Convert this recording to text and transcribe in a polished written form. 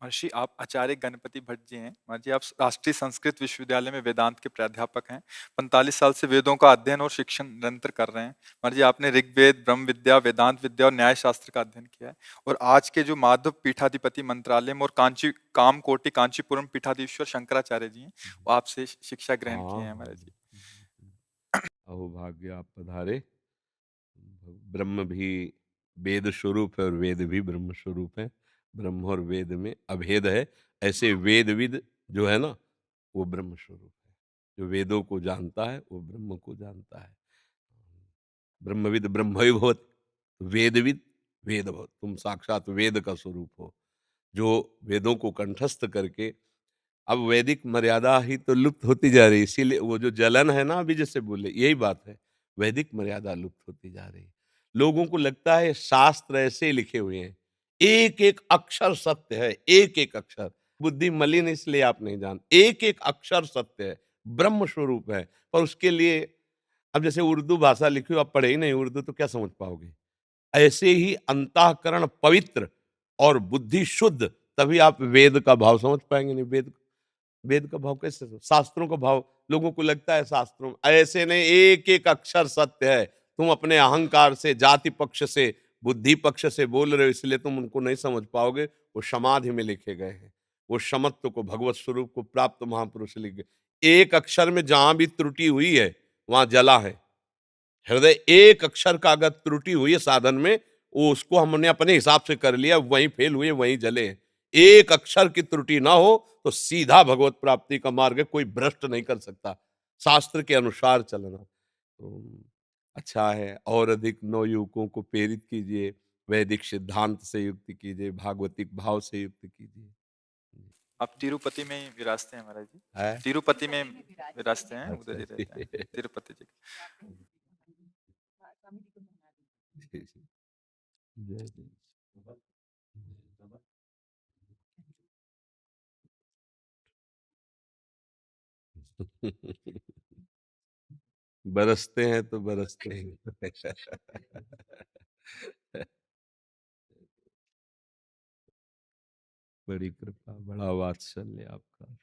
महर्षि, आप आचार्य गणपति भट्ट जी हैं। महर्षि, आप राष्ट्रीय संस्कृत विश्वविद्यालय में वेदांत के प्राध्यापक हैं। 45 साल से वेदों का अध्ययन और शिक्षण निरंतर कर रहे हैं। महर्षि, आपने ऋग्वेद, ब्रह्म विद्या, वेदांत विद्या और न्याय शास्त्र का अध्ययन किया है। और आज के जो माधव पीठाधिपति मंत्रालय में और कामकोटि कांचीपुरम पीठाधीश्वर शंकराचार्य जी हैं, वो आपसे शिक्षा ग्रहण किए हाँ हैं हाँ। महर्षि। अहो भाग्य आप पधारे। ब्रह्म भी वेद स्वरूप है और वेद भी ब्रह्म स्वरूप है। ब्रह्म और वेद में अभेद है। ऐसे वेदविद जो है ना, वो ब्रह्म स्वरूप है। जो वेदों को जानता है वो ब्रह्म को जानता है। ब्रह्मविद ब्रह्मैव वेदविद वेद भवत्। तुम साक्षात वेद का स्वरूप हो, जो वेदों को कंठस्थ करके। अब वैदिक मर्यादा ही तो लुप्त होती जा रही है, इसीलिए वो जो जलन है ना, अभी जैसे बोले यही बात है। वैदिक मर्यादा लुप्त होती जा रही है। लोगों को लगता है शास्त्र ऐसे लिखे हुए हैं, एक एक अक्षर सत्य है, एक एक अक्षर। बुद्धि मलिन इसलिए आप नहीं जानते, एक एक अक्षर सत्य है, ब्रह्म स्वरूप है। पर उसके लिए अब जैसे उर्दू भाषा लिखी हो, आप पढ़े ही नहीं उर्दू तो क्या समझ पाओगे। ऐसे ही अंतःकरण पवित्र और बुद्धि शुद्ध, तभी आप वेद का भाव समझ पाएंगे। नहीं, वेद वेद का भाव कैसे शास्त्रों का भाव। लोगों को लगता है शास्त्रों ऐसे नहीं, एक एक अक्षर सत्य है। तुम अपने अहंकार से, जाति पक्ष से, बुद्धि पक्ष से बोल रहे हो, इसलिए तुम उनको नहीं समझ पाओगे। वो समाधि में लिखे गए हैं। वो समत्व को, भगवत स्वरूप को प्राप्त महापुरुष लिख गए। एक अक्षर में जहां भी त्रुटि हुई है वहां जला है। हृदय एक अक्षर का अगर त्रुटि हुई है साधन में, वो उसको हमने अपने हिसाब से कर लिया, वहीं फेल हुए वहीं जले। एक अक्षर की त्रुटि ना हो तो सीधा भगवत प्राप्ति का मार्ग है, कोई भ्रष्ट नहीं कर सकता। शास्त्र के अनुसार चलना तो अच्छा है। और अधिक नवयुवकों को प्रेरित कीजिए, वैदिक सिद्धांत से युक्त कीजिए, भागवतिक भाव से युक्त कीजिए। आप तिरुपति में ही विराजते हैं महाराज जी। है तिरुपति में विराजते हैं, उधर अच्छा ही रहते हैं। जी। तिरुपति जी। जी, जी। जय जय। बरसते हैं तो बरसते हैं। बड़ी कृपा, बड़ा वात्सल्य आपका।